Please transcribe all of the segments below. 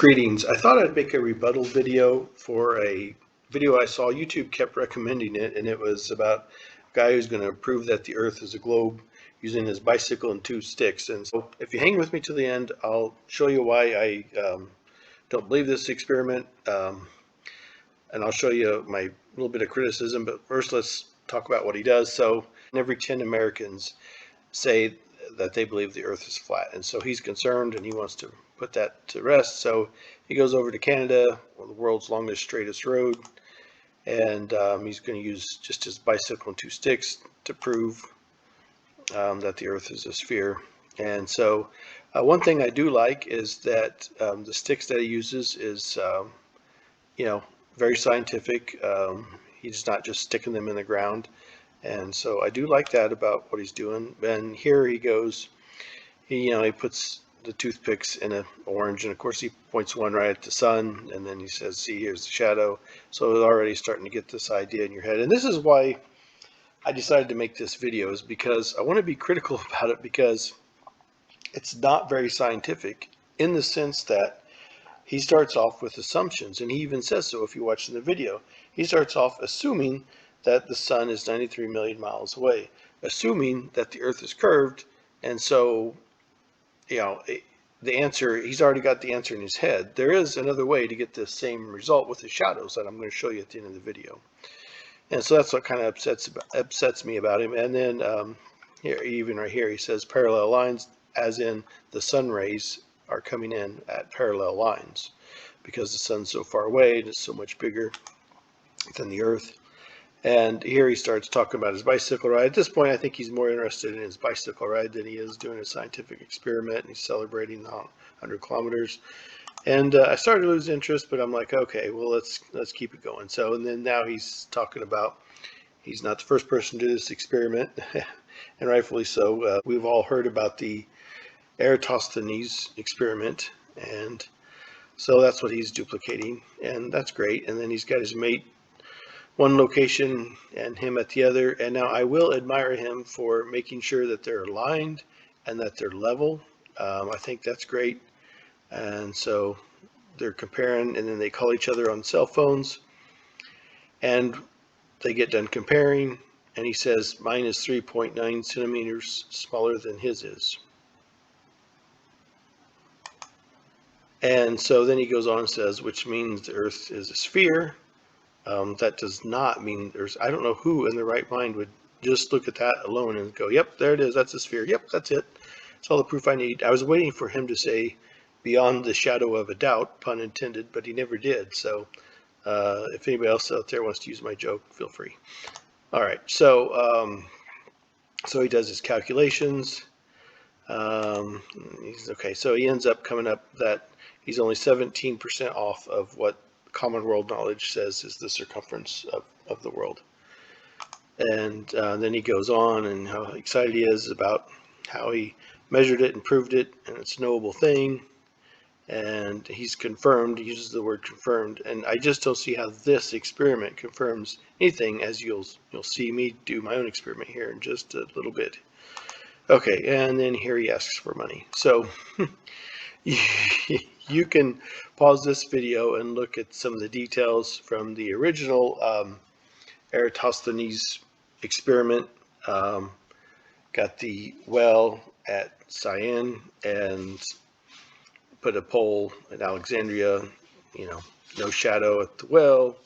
Greetings. I thought I'd make a rebuttal video for a video I saw. YouTube kept recommending it, and it was about a guy who's going to prove that the Earth is a globe using his bicycle and two sticks. And so if you hang with me to the end, I'll show you why I don't believe this experiment, and I'll show you my little bit of criticism. But first, let's talk about what he does. So every 10 Americans say that they believe the Earth is flat, and so he's concerned and he wants to put that to rest. So he goes over to Canada, the world's longest, straightest road, and he's going to use just his bicycle and two sticks to prove that the Earth is a sphere. And so one thing I do like is that the sticks that he uses is very scientific. He's not just sticking them in the ground. And so I do like that about what he's doing. And here he goes. He puts the toothpicks in an orange, and of course he points one right at the sun, and then he says, "See, here's the shadow." So it's already starting to get this idea in your head. And this is why I decided to make this video, is because I want to be critical about it, because it's not very scientific in the sense that he starts off with assumptions, and he even says so if you watch in the video. He starts off assuming that the sun is 93 million miles away, assuming that the Earth is curved, and so the answer, he's already got the answer in his head. There is another way to get the same result with the shadows that I'm going to show you at the end of the video. And so that's what kind of upsets me about him. And then here, even right here, he says parallel lines, as in the sun rays are coming in at parallel lines because the sun's so far away and it's so much bigger than the Earth. And here he starts talking about his bicycle ride. At this point, I think he's more interested in his bicycle ride than he is doing a scientific experiment, and he's celebrating the 100 kilometers. And I started to lose interest, but I'm like, okay, well, let's keep it going. So, and then now he's talking about he's not the first person to do this experiment, and rightfully so. We've all heard about the Eratosthenes experiment, and so that's what he's duplicating, and that's great. And then he's got his mate one location and him at the other. And now I will admire him for making sure that they're aligned and that they're level. I think that's great. And so they're comparing, and then they call each other on cell phones, and they get done comparing, and he says mine is 3.9 centimeters smaller than his is. And so then he goes on and says, which means the Earth is a sphere. That does not mean I don't know who in their right mind would just look at that alone and go, yep, there it is, that's a sphere, yep, that's it, that's all the proof I need. I was waiting for him to say beyond the shadow of a doubt, pun intended, but he never did. So if anybody else out there wants to use my joke, feel free. All right, so so he does his calculations. Okay, so he ends up coming up that he's only 17% off of what common world knowledge says is the circumference of the world. And then he goes on and how excited he is about how he measured it and proved it, and it's a knowable thing, and he's confirmed, he uses the word confirmed, and I just don't see how this experiment confirms anything, as you'll see me do my own experiment here in just a little bit. Okay, and then here he asks for money. So you can pause this video and look at some of the details from the original Eratosthenes experiment. Got the well at Cyan and put a pole at Alexandria, no shadow at the well,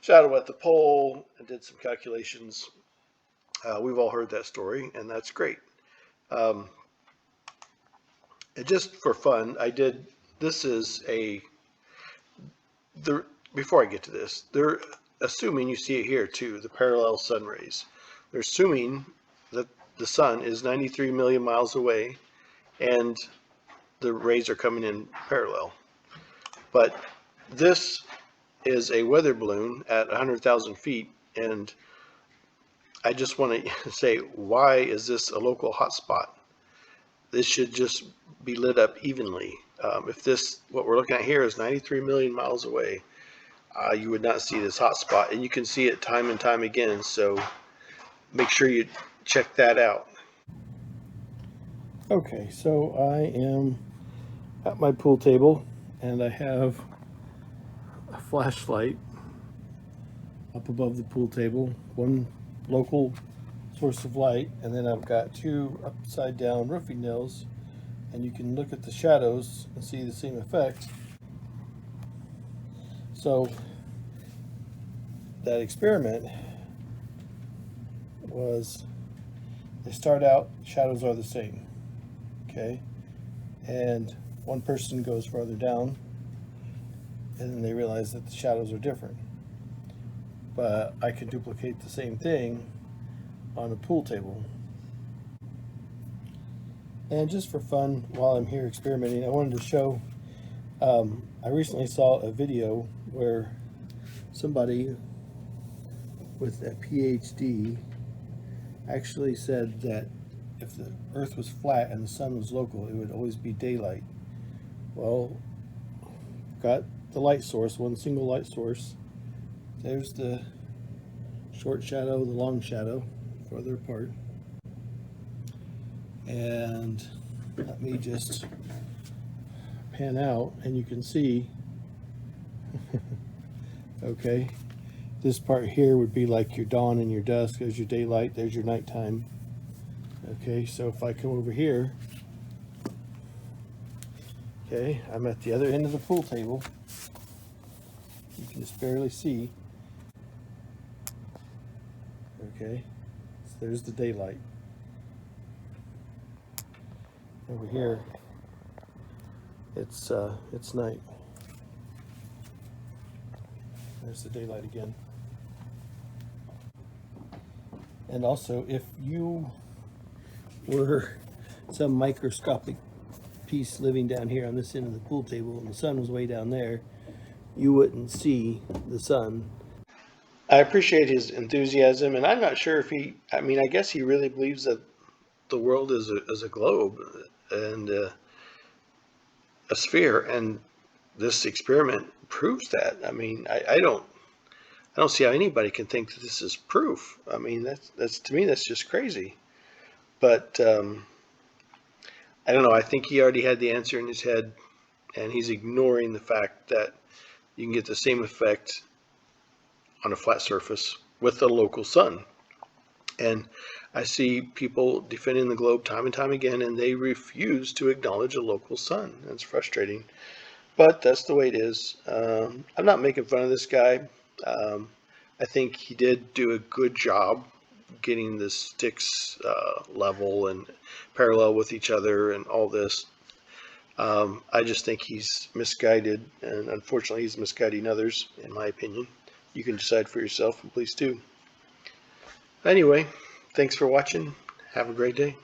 shadow at the pole, and did some calculations. We've all heard that story, and that's great. And just for fun, before I get to this, they're assuming, you see it here too, the parallel sun rays. They're assuming that the sun is 93 million miles away and the rays are coming in parallel. But this is a weather balloon at 100,000 feet, and I just want to say, why is this a local hotspot? This should just be lit up evenly. If what we're looking at here is 93 million miles away, you would not see this hot spot, and you can see it time and time again. So make sure you check that out. Okay, so I am at my pool table, and I have a flashlight up above the pool table, one local source of light, and then I've got two upside down roofing nails, and you can look at the shadows and see the same effect. So that experiment was, they start out, shadows are the same, okay, and one person goes farther down and then they realize that the shadows are different. But I can duplicate the same thing on a pool table. And just for fun, while I'm here experimenting, I wanted to show, I recently saw a video where somebody with a PhD actually said that if the earth was flat and the sun was local, it would always be daylight. Well, got the light source, one single light source. There's the short shadow, the long shadow, farther apart. And let me just pan out and you can see, okay, this part here would be like your dawn and your dusk. There's your daylight, there's your nighttime. Okay, so if I come over here, okay, I'm at the other end of the pool table. You can just barely see. Okay, so there's the daylight. Over here, it's night. There's the daylight again. And also, if you were some microscopic piece living down here on this end of the pool table and the sun was way down there, you wouldn't see the sun. I appreciate his enthusiasm, and I'm not sure if he, I mean, I guess he really believes that the world is a globe and a sphere, and this experiment proves that. I mean, I don't see how anybody can think that this is proof. I mean, that's to me, that's just crazy. But I don't know. I think he already had the answer in his head, and he's ignoring the fact that you can get the same effect on a flat surface with the local sun. And I see people defending the globe time and time again, and they refuse to acknowledge a local sun. It's frustrating, but that's the way it is. I'm not making fun of this guy. I think he did do a good job getting the sticks level and parallel with each other and all this. I just think he's misguided, and unfortunately, he's misguiding others, in my opinion. You can decide for yourself, and please do. Anyway, thanks for watching. Have a great day.